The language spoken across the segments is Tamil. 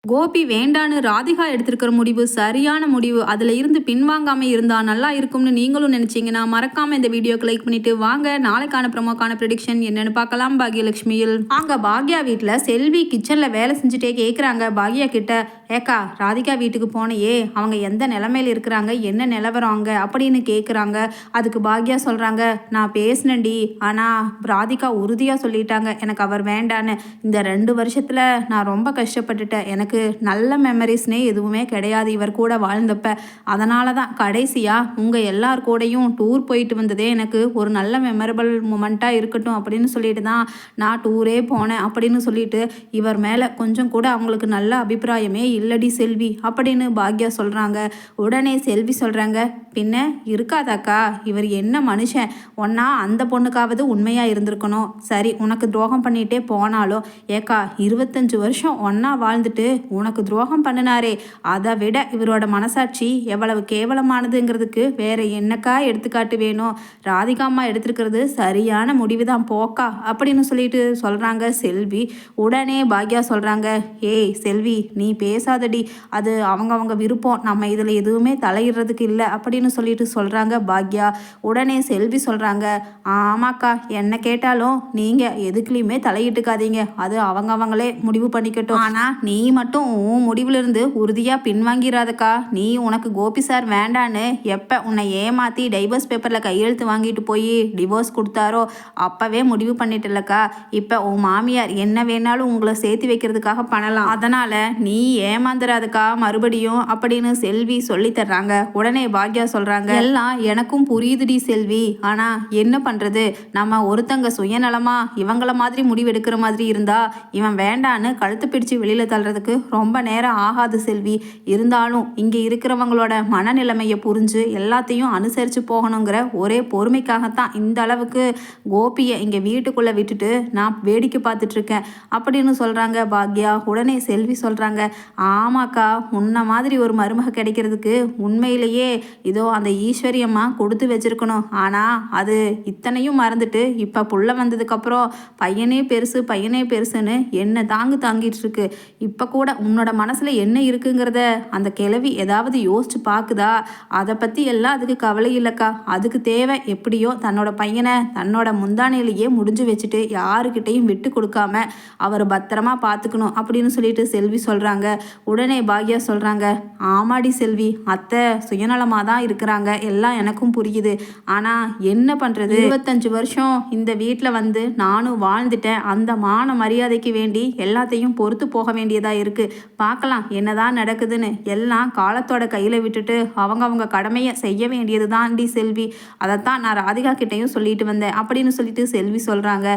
கோபி வேண்டான்னு ராதிகா எடுத்திருக்கிற முடிவு சரியான முடிவு. அதுல இருந்து பின்வாங்காம இருந்தா நல்லா இருக்கும்னு நீங்களும் நினைச்சீங்கன்னா மறக்காம இந்த வீடியோக்கு லைக் பண்ணிட்டு வாங்க நாளைக்கான ப்ரோமோக்கான ப்ரெடிக்ஷன் என்னன்னு பார்க்கலாம். பாக்யலட்சுமியில் அங்க பாக்யா வீட்டுல செல்வி கிச்சன்ல வேலை செஞ்சுட்டே கேக்குறாங்க பாக்யா கிட்ட, ஏக்கா ராதிகா வீட்டுக்கு போனையே அவங்க எந்த நிலைமையில இருக்கிறாங்க, என்ன நிலவரம் அங்க அப்படின்னு கேக்குறாங்க. அதுக்கு பாக்யா சொல்றாங்க, நான் பேசினேன்டி, ஆனா ராதிகா உறுதியா சொல்லிட்டாங்க எனக்கு அவர் வேண்டான்னு. இந்த 2 வருஷத்துல நான் ரொம்ப கஷ்டப்பட்டுட்டேன். எனக்கு நல்ல மெமரிஸ்னே எதுவுமே கிடையாது இவர் கூட வாழ்ந்தப்ப. அதனால தான் கடைசியாக உங்கள் எல்லார் கூடயும் டூர் போயிட்டு வந்ததே எனக்கு ஒரு நல்ல மெமரபிள் மூமெண்ட்டாக இருக்கட்டும் அப்படின்னு சொல்லிட்டு தான் நான் டூரே போனேன் அப்படின்னு சொல்லிட்டு இவர் மேலே கொஞ்சம் கூட அவங்களுக்கு நல்ல அபிப்பிராயமே இல்லடி செல்வி அப்படின்னு பாக்யா சொல்கிறாங்க. உடனே செல்வி சொல்கிறாங்க, பின்ன இருக்காதாக்கா, இவர் என்ன மனுஷன், ஒன்னா அந்த பொண்ணுக்காவது உண்மையாக இருந்திருக்கணும். சரி உனக்கு துரோகம் பண்ணிகிட்டே போனாலும் ஏக்கா 25 வருஷம் ஒன்றா வாழ்ந்துட்டு உனக்கு துரோகம் பண்ணினாரே, அதை விட இவரோட மனசாட்சி எவ்வளவு கேவலமானதுங்கிறதுக்கு வேற என்னக்கா எடுத்துக்காட்டு வேணும். ராதிகா அம்மா எடுத்திருக்கிறது சரியான முடிவு தான் போக்கா அப்படின்னு சொல்லிட்டு சொல்கிறாங்க செல்வி. உடனே பாக்யா சொல்கிறாங்க, ஏய் செல்வி நீ பேசாதடி, அது அவங்க விருப்பம், நம்ம இதில் எதுவுமே தலையிடுறதுக்கு இல்லை அப்படின்னு சொல்லிட்டு சொல்கிறாங்க பாக்யா. உடனே செல்வி சொல்கிறாங்க, ஆமாக்கா என்ன கேட்டாலும் நீங்கள் எதுக்குலையுமே தலையிட்டுக்காதீங்க, அது அவங்களே முடிவு பண்ணிக்கட்டும். ஆனால் நீ மட்டும் உன் முடிவுலேருந்து உறுதியாக பின்வாங்கிறாதக்கா. நீ உனக்கு கோபி சார் வேண்டான்னு எப்போ உன்னை ஏமாற்றி டைவர்ஸ் பேப்பரில் கையெழுத்து வாங்கிட்டு போய் டிவோர்ஸ் கொடுத்தாரோ அப்போவே முடிவு பண்ணிட்டலக்கா. இப்போ உன் மாமியார் என்ன வேணாலும் உங்களை சேர்த்து வைக்கிறதுக்காக பண்ணலாம், அதனால் நீ ஏமாந்துடாதக்கா மறுபடியும் அப்படின்னு செல்வி சொல்லி தர்றாங்க. உடனே பாக்யா சொல்கிறாங்க, எல்லாம் எனக்கும் புரியுதுடி செல்வி, ஆனால் என்ன பண்ணுறது, நம்ம ஒருத்தங்க சுயநலமாக இவங்கள மாதிரி முடிவு எடுக்கிற மாதிரி இருந்தா இவன் வேண்டான்னு கழுத்து பிடிச்சு வெளியில் தள்ளுறதுக்கு ரொம்ப நேரம் ஆகாது செல்வி. இருந்தாலும் இங்கே இருக்கிறவங்களோட மனநிலைமையை புரிஞ்சு எல்லாத்தையும் அனுசரித்து போகணுங்கிற ஒரே பொறுமைக்காகத்தான் இந்த அளவுக்கு கோபியை இங்கே வீட்டுக்குள்ளே விட்டுட்டு நான் வேடிக்கை பார்த்துட்ருக்கேன் அப்படின்னு சொல்கிறாங்க பாக்யா. உடனே செல்வி சொல்கிறாங்க, ஆமாக்கா உன்ன மாதிரி ஒரு மருமக கிடைக்கிறதுக்கு உண்மையிலேயே இதோ அந்த ஈஸ்வரியம்மா கொடுத்து வச்சிருக்கணும். ஆனால் அது இத்தனையும் மறந்துட்டு இப்போ புள்ள வந்ததுக்கப்புறம் பையனே பெருசுன்னு என்ன தாங்கிட்டு இருக்கு. இப்போ கூட உன்னோட மனசில் என்ன இருக்குங்கிறத அந்த கிழவி ஏதாவது யோசிச்சு பார்க்குதா, அதை பற்றி எல்லாம் அதுக்கு கவலை இல்லைக்கா. அதுக்கு தேவை எப்படியோ தன்னோட பையனை தன்னோட முந்தானையிலேயே முடிஞ்சு வச்சுட்டு யாருக்கிட்டையும் விட்டு கொடுக்காம அவர் பத்திரமா பார்த்துக்கணும் அப்படின்னு சொல்லிட்டு செல்வி சொல்கிறாங்க. உடனே பாக்யா சொல்கிறாங்க, ஆமாடி செல்வி, அத்தை சுயநலமாக தான் இருக்கிறாங்க, எல்லாம் எனக்கும் புரியுது. ஆனால் என்ன பண்ணுறது, 25 வருஷம் இந்த வீட்டில் வந்து நானும் வாழ்ந்துட்டேன். அந்த மான மரியாதைக்கு வேண்டி எல்லாத்தையும் பொறுத்து போக வேண்டியதாக இருக்குது. பார்க்கலாம் என்னதான் நடக்குதுன்னு. எல்லாம் காலத்தோட கையில் விட்டுட்டு அவங்க கடமையை செய்ய வேண்டியது தான்டி செல்வி. அதைத்தான் நான் ராதிகா கிட்டையும் சொல்லிட்டு வந்தேன் அப்படின்னு சொல்லிட்டு செல்வி சொல்கிறாங்க.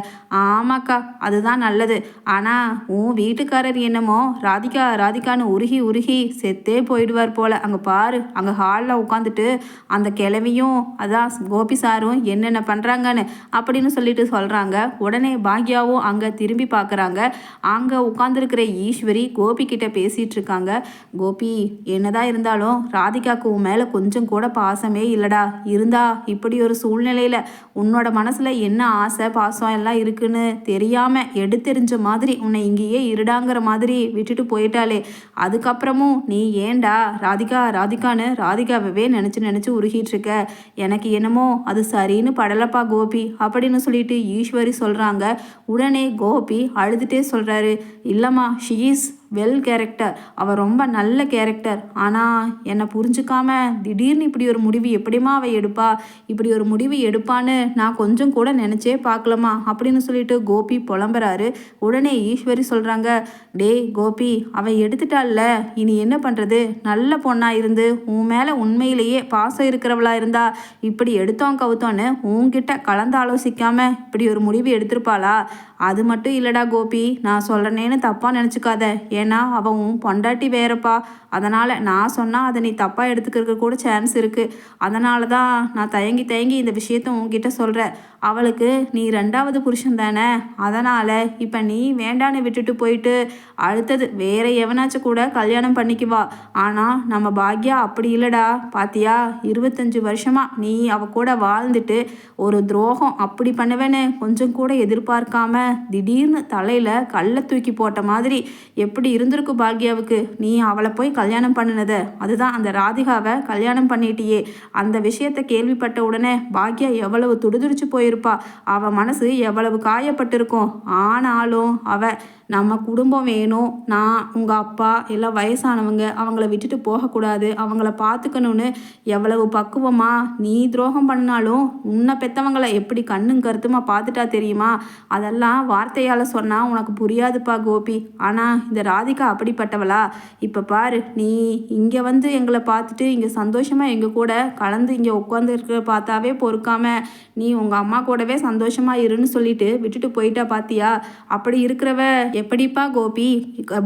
ஆமாக்கா அதுதான் நல்லது. ஆனால் உன் வீட்டுக்காரர் என்னமோ ராதிகான்னு உருகி செத்தே போயிடுவார் போல. அங்கே பாரு, அங்கே ஹாலில் உட்காந்துட்டு அந்த கிழவியும் அதான் கோபி சாரும் என்னென்ன பண்ணுறாங்கன்னு அப்படின்னு சொல்லிட்டு சொல்கிறாங்க. உடனே பாக்யாவும் அங்கே திரும்பி பார்க்குறாங்க. அங்கே உட்காந்துருக்கிற ஈஸ்வரி கோபி கிட்ட பேசிகிட்டு இருக்காங்க. கோபி என்னதான் இருந்தாலும் ராதிகாவுக்கு உன் மேலே கொஞ்சம் கூட பாசமே இல்லடா. இருந்தா இப்படி ஒரு சூழ்நிலையில் உன்னோட மனசில் என்ன ஆசை பாசம் எல்லாம் இருக்குன்னு தெரியாமல் எடுத்தெறிஞ்ச மாதிரி உன்னை இங்கேயே இருடாங்கிற மாதிரி விட்டுட்டு போயிட்டாலே. அதுக்கப்புறமும் நீ ஏண்டா ராதிகான்னு ராதிகாவே நினச்சி உருகிட்டு இருக்க. எனக்கு என்னமோ அது சரின்னு படலப்பா கோபி அப்படின்னு சொல்லிட்டு ஈஸ்வரி சொல்கிறாங்க. உடனே கோபி அழுதுகிட்டே சொல்கிறாரு, இல்லைம்மா ஷீ இஸ் வெல் கேரக்டர், அவள் ரொம்ப நல்ல கேரக்டர். ஆனால் என்னை புரிஞ்சுக்காம திடீர்னு இப்படி ஒரு முடிவு எப்படிமா அவள் எடுப்பா, இப்படி ஒரு முடிவு எடுப்பான்னு நான் கொஞ்சம் கூட நினச்சே பார்க்கலம்மா அப்படின்னு சொல்லிட்டு கோபி புலம்புறாரு. உடனே ஈஸ்வரி சொல்கிறாங்க, டேய் கோபி அவள் எடுத்துட்டாள்ல, இனி என்ன பண்ணுறது, நல்ல பொண்ணாக இருந்து உன் மேலே உண்மையிலேயே பாசம் இருக்கிறவளா இருந்தா இப்படி எடுத்தோம் கவுத்தோன்னு உன்கிட்ட கலந்து ஆலோசிக்காம இப்படி ஒரு முடிவு எடுத்திருப்பாளா? அது மட்டும் இல்லைடா கோபி, நான் சொல்கிறேன்னு தப்பாக நினச்சிக்காத. ஏன்னா அவன் பொண்டாட்டி வேறப்பா. அதனால் நான் சொன்னால் அதை நீ தப்பாக எடுத்துக்கிறதுக்கு கூட சான்ஸ் இருக்குது. அதனால தான் நான் தயங்கி இந்த விஷயத்த உன்கிட்ட சொல்கிறேன். அவளுக்கு நீ 2வது புருஷன் தானே, அதனால் இப்போ நீ வேண்டான்னு விட்டுட்டு போயிட்டு அடுத்தது வேற எவனாச்சும் கூட கல்யாணம் பண்ணிக்குவா. ஆனால் நம்ம பாக்யா அப்படி இல்லைடா. பாத்தியா 25 வருஷமாக நீ அவ கூட வாழ்ந்துட்டு ஒரு துரோகம் அப்படி பண்ணுவேன்னு கொஞ்சம் கூட எதிர்பார்க்காம திடீர்னு தலையில் கல்லை தூக்கி போட்ட மாதிரி எப்படி இருந்திருக்கு பாக்யாவுக்கு. நீ அவளை போய் கல்யாணம் பண்ணினத, அதுதான் அந்த ராதிகாவை கல்யாணம் பண்ணிட்டியே, அந்த விஷயத்தை கேள்விப்பட்ட உடனே பாக்யா எவ்வளவு துடிதுடிச்சு போயிருப்பா. அவ மனசு எவ்வளவு காயப்பட்டிருக்கும். ஆனாலும் அவ நம்ம குடும்பம் வேணும், நான் உங்கள் அப்பா எல்லாம் வயசானவங்க, அவங்கள விட்டுட்டு போகக்கூடாது, அவங்கள பார்த்துக்கணுன்னு எவ்வளவு பக்குவமாக நீ துரோகம் பண்ணாலும் உன்னை பெற்றவங்களை எப்படி கண்ணும் கருத்துமா பார்த்துட்டா தெரியுமா? அதெல்லாம் வார்த்தையால் சொன்னால் உனக்கு புரியாதுப்பா கோபி. ஆனால் இந்த ராதிகா அப்படிப்பட்டவளா? இப்போ பாரு, நீ இங்கே வந்து எங்களை பார்த்துட்டு இங்கே சந்தோஷமாக எங்கள் கூட கலந்து இங்கே உட்காந்துருக்க பார்த்தாவே பொறுக்காம நீ உங்கள் அம்மா கூடவே சந்தோஷமாக இருன்னு சொல்லிட்டு விட்டுட்டு போயிட்டா பார்த்தியா? அப்படி இருக்கிறவ எப்படிப்பா கோபி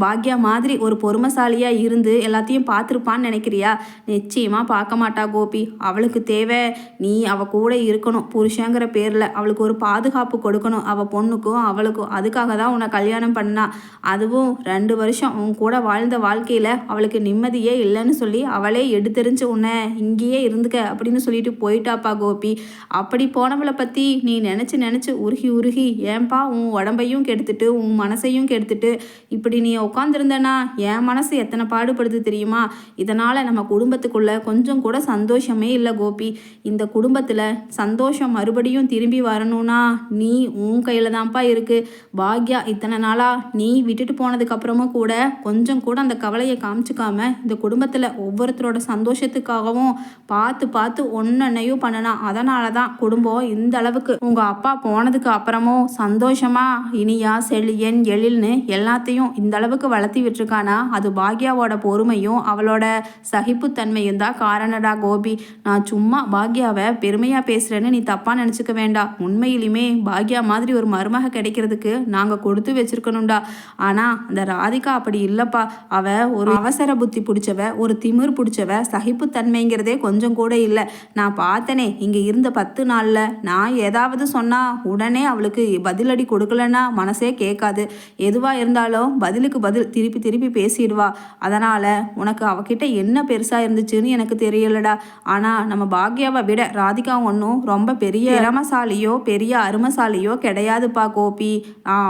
பாக்யா மாதிரி ஒரு பொறுமைசாலியாக இருந்து எல்லாத்தையும் பார்த்துருப்பான்னு நினைக்கிறியா? நிச்சயமாக பார்க்க மாட்டா கோபி. அவளுக்கு தேவை நீ அவள் கூட இருக்கணும், புருஷங்கிற பேரில் அவளுக்கு ஒரு பாதுகாப்பு கொடுக்கணும், அவள் பொண்ணுக்கும் அவளுக்கும். அதுக்காக தான் உன்னை கல்யாணம் பண்ணா. அதுவும் 2 வருஷம் உன் கூட வாழ்ந்த வாழ்க்கையில் அவளுக்கு நிம்மதியே இல்லைன்னு சொல்லி அவளே எடுத்தெறிஞ்சு உன்னை இங்கேயே இருந்துக்க அப்படின்னு சொல்லிட்டு போயிட்டாப்பா கோபி. அப்படி போனவளை பற்றி நீ நினச்சி உருகி உருகி ஏன்பா உன் உடம்பையும் கெடுத்துட்டு உன் மனசையும் கெடுத்துட்டு இப்படி நீ உட்காந்துருந்தனா என் மனசு எத்தனை பாடுபடுது தெரியுமா? இதனால் நம்ம குடும்பத்துக்குள்ள கொஞ்சம் கூட சந்தோஷமே இல்லை கோபி. இந்த குடும்பத்தில் சந்தோஷம் மறுபடியும் திரும்பி வரணும்னா நீ உன் கையில் தான்ப்பா இருக்கு. பாக்யா இத்தனை நாளாக நீ விட்டுட்டு போனதுக்கப்புறமும் கூட கொஞ்சம் கூட அந்த கவலையை காமிச்சிக்காம இந்த குடும்பத்தில் ஒவ்வொருத்தரோட சந்தோஷத்துக்காகவும் பார்த்து பார்த்து ஒன்னொன்னையும் பண்ணனா. அதனால தான் குடும்பம் இந்த அளவுக்கு உங்கள் அப்பா போனதுக்கு அப்புறமும் சந்தோஷமா இனியா செழியன் எழில்னு எல்லாத்தையும் இந்த அளவுக்கு வளர்த்தி விட்டுருக்கானா அது பாக்யாவோட பொறுமையும் அவளோட சகிப்புத்தன்மையும் தான் காரணடா கோபி. நான் சும்மா பாக்யாவை பெருமையாக பேசுகிறேன்னு நீ தப்பாக நினச்சிக்க வேண்டாம். உண்மையிலுமே பாக்யா மாதிரி ஒரு மருமக கிடைக்கிறதுக்கு நாங்கள் கொடுத்து வச்சிருக்கணும்டா. ஆனால் அந்த ராதிகா அப்படி இல்லைப்பா. அவ ஒரு அவசர புத்தி பிடிச்சவ, ஒரு திமிர் பிடிச்சவ, சகிப்புத்தன்மைங்கிறதே கொஞ்சம் கூட இல்லை. நான் பார்த்தனே இங்கே இருந்த 10 நாளில் நான் ஏதாவது சொன்னால் உடனே அவளுக்கு பதிலடி கொடுக்கலன்னா மனசே கேட்காது. எதுவாக இருந்தாலும் பதிலுக்கு பதில் திருப்பி திருப்பி பேசிடுவா. அதனால் உனக்கு அவகிட்ட என்ன பெருசாக இருந்துச்சுன்னு எனக்கு தெரியலடா. ஆனால் நம்ம பாக்யாவை விட ராதிகா ஒன்றும் ரொம்ப பெரிய திறமசாலியோ பெரிய அருமசாலியோ கிடையாதுப்பா கோபி.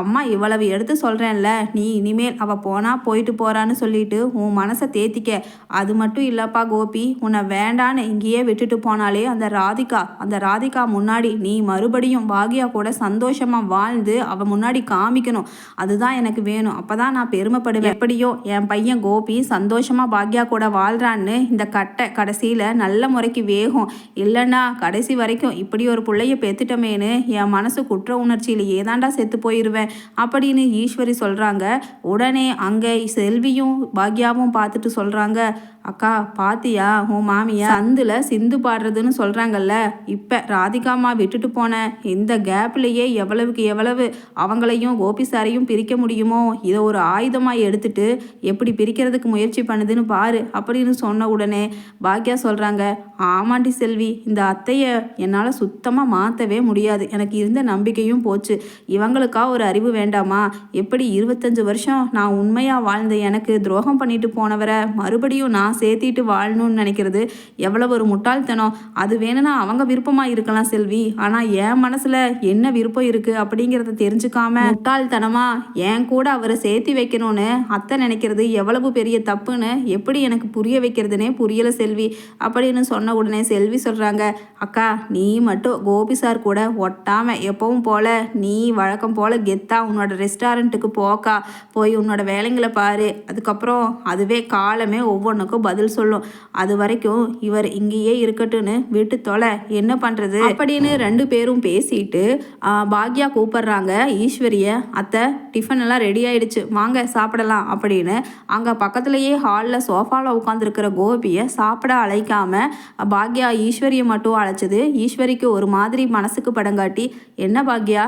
அம்மா இவ்வளவு எடுத்து சொல்கிறேன்ல, நீ இனிமேல் அவள் போனால் போயிட்டு போகிறான்னு சொல்லிட்டு உன் மனசை தேத்திக்க. அது மட்டும் இல்லைப்பா கோபி, உன்னை வேண்டான்னு இங்கேயே விட்டுட்டு போனாலே அந்த ராதிகா முன்னாடி நீ மறுபடியும் பாக்யா கூட சந்தோஷமாக வாழ்ந்து அவள் முன்னாடி காமிக்கணும். அதுதான் எனக்கு வேணும். அப்போதான் நான் பெருமைப்படுவேன். எப்படியோ என் பையன் கோபி சந்தோஷமாக பாக்யா கூட வாழ்கிறான்னு இந்த கடைசியில் நல்ல முறைக்கு வேகும். இல்லைன்னா கடைசி வரைக்கும் இப்படி ஒரு பிள்ளைய பெத்துட்டமேனு என் மனசு குற்ற உணர்ச்சியில் ஏதாண்டா செத்து போயிடுவேன் அப்படின்னு ஈஸ்வரி சொல்கிறாங்க. உடனே அங்கே செல்வியும் பாக்யாவும் பார்த்துட்டு சொல்கிறாங்க, அக்கா பாத்தியா உன் மாமியா சந்தில் சிந்து பாடுறதுன்னு சொல்கிறாங்கல்ல. இப்போ ராதிகாமா விட்டுட்டு போன இந்த கேப்லேயே எவ்வளவுக்கு எவ்வளவு அவங்களையும் கோபி சாரையும் பிரிக்க முடியுமோ இதை ஒரு ஆயுதமாக எடுத்துட்டு எப்படி பிரிக்கிறதுக்கு முயற்சி பண்ணுதுன்னு பாரு அப்படின்னு சொன்ன உடனே பாக்யா சொல்கிறாங்க, ஆமாண்டி செல்வி, இந்த அத்தையை என்னால் சுத்தமாக மாற்றவே முடியாது. எனக்கு இருந்த நம்பிக்கையும் போச்சு. இவங்களுக்கா ஒரு அறிவு வேண்டாமா? எப்படி 25 வருஷம் நான் உண்மையாக வாழ்ந்த எனக்கு துரோகம் பண்ணிட்டு போனவரை மறுபடியும் நான் சேர்த்திட்டு வாழணும்னு நினைக்கிறது எவ்வளவு ஒரு முட்டாள்தனம். அது வேணும்னா அவங்க விருப்பமாக இருக்கலாம் செல்வி, ஆனால் என் மனசில் என்ன விருப்பம் இருக்குது அப்படிங்கிறத தெரிஞ்சுக்காம முட்டாள்தனமாக என் கூட அவரை சேர்த்தி வைக்கணும்னு அத்தை நினைக்கிறது எவ்வளவு பெரிய தப்புன்னு எப்படி எனக்கு புரிய வைக்கிறதுனே புரியலை செல்வி அப்படின்னு சொன்ன உடனே செல்வி சொல்கிறாங்க, அக்கா நீ மட்டும் கோபி சார் கூட ஒட்டாமல் எப்பவும் போல நீ வழக்கம் போல் கெத்தா உன்னோட ரெஸ்டாரண்ட்டுக்கு போக்கா, போய் உன்னோட வேலைங்களை பாரு. அதுக்கப்புறம் அதுவே காலமே ஒவ்வொன்றுக்கும் பதில் சொல்லும். அது வரைக்கும் இவர் இங்கேயே இருக்கட்டும்னு விட்டு தொலை, என்ன பண்ணுறது அப்படின்னு 2 பேரும் பேசிட்டு பாக்யா கூப்பிடுறாங்க ஈஸ்வரிய. அத்தை டிஃபன் எல்லாம் ரெடி ஆயிடுச்சு, வாங்க சாப்பிடலாம் அப்படின்னு அங்கே பக்கத்துலேயே ஹாலில் சோஃபாவில் உட்காந்துருக்கிற கோபியை சாப்பிட அழைக்காம பாக்யா ஈஸ்வரியை மட்டும் அழைச்சது ஈஸ்வரிக்கு ஒரு மாதிரி மனசுக்கு படங்காட்டி, என்ன பாக்யா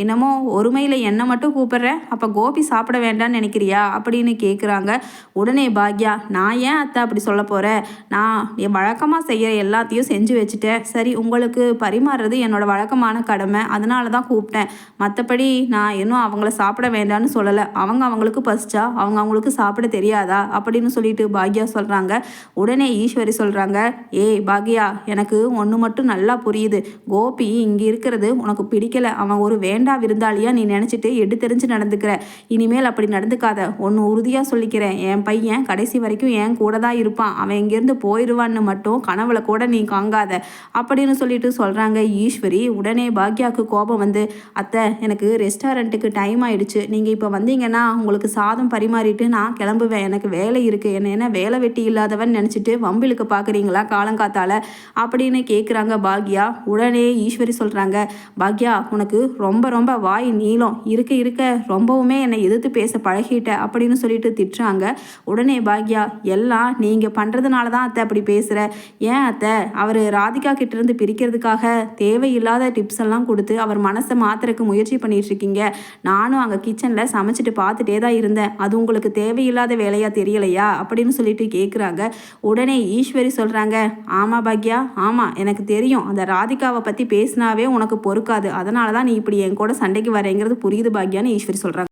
என்னமோ ஒருமையில் என்ன மட்டும் கூப்பிடுற, அப்போ கோபி சாப்பிட வேண்டாம்னு நினைக்கிறியா அப்படின்னு கேட்குறாங்க. உடனே பாக்யா, நான் ஏன் அத்தை அப்படி சொல்ல போகிறேன், நான் என் வழக்கமாக செய்கிற எல்லாத்தையும் செஞ்சு வச்சுட்டேன். சரி உங்களுக்கு பரிமாறுறது என்னோட வழக்கமான கடமை, அதனால தான் கூப்பிட்டேன். மற்றபடி நான் இன்னும் அவங்கள சாப்பிட வேண்டாம்னு சொல்லலை. அவங்களுக்கு பசிச்சா அவங்களுக்கு சாப்பிட தெரியாதா அப்படின்னு சொல்லிட்டு பாக்யா சொல்கிறாங்க. உடனே ஈஸ்வரி சொல்கிறாங்க, ஏய் பாக்யா, எனக்கு ஒன்று மட்டும் நல்லா புரியுது. கோபி இங்கே இருக்கிறது உனக்கு பிடிக்கலை. அவன் ஒரு வேண்டா விருந்தாளியாக நீ நினச்சிட்டு எடுத்தெறிஞ்சு நடந்துக்கிற. இனிமேல் அப்படி அப்படி நடந்துக்காத. ஒன்று உறுதியாக சொல்லிக்கிறேன், என் பையன் கடைசி வரைக்கும் என் கூட தான் இருப்பான். அவன் இங்கேருந்து போயிடுவான்னு மட்டும் கனவுல கூட நீ காங்காத அப்படின்னு சொல்லிட்டு சொல்கிறாங்க ஈஸ்வரி. உடனே பாக்யாவுக்கு கோபம் வந்து, அத்தை எனக்கு ரெஸ்டாரண்ட்டுக்கு டைம் ஆயிடுச்சு, நீங்கள் இப்போ வந்தீங்கன்னா உங்களுக்கு சாதம் பரிமாறிட்டு நான் கிளம்புவேன், எனக்கு வேலை இருக்குது, என்ன வேலை வெட்டி இல்லாதவன் நினச்சிட்டு வம்பிலுக்கு பார்க்குறீங்களா காலங்காத்தால அப்படின்னு கேட்குறாங்க பாக்யா. உடனே ஈஸ்வரி சொல்கிறாங்க, பாக்யா உனக்கு ரொம்ப ரொம்ப வாய் நீளம் இருக்க இருக்க ரொம்பவுமே என்னை எதிர்த்து பேச பழகிட்ட அப்படின்னு சொல்லிட்டு திட்டுறாங்க. உடனே பாக்யா, எல்லாம் நீங்கள் பண்ணுறதுனால தான் அத்தை அப்படி பேசுகிற. ஏன் அத்தை, அவர் ராதிகா கிட்டேருந்து பிரிக்கிறதுக்காக தேவையில்லாத டிப்ஸ் எல்லாம் கொடுத்து அவர் மனசை மாத்துறதுக்கு முயற்சி பண்ணிட்டு இருக்கீங்க. நானும் அங்கே கிச்சனில் சமைச்சிட்டு பார்த்துட்டே தான் இருந்தேன், அது உங்களுக்கு தேவையில்லாத வேலையாக தெரியலையா அப்படின்னு சொல்லிட்டு கேட்குறாங்க. உடனே ஈஸ்வரி சொல்கிறாங்க, ஆமாம் பாக்யா, ஆமாம் எனக்கு தெரியும், அந்த ராதிகாவை பற்றி பேசினாவே உனக்கு பொறுக்காது, அதனால தான் நீ இப்படி என் கூட சண்டைக்கு வரேங்கிறது புரியுது பாக்யான்னு ஈஸ்வரி சொல்கிறாங்க.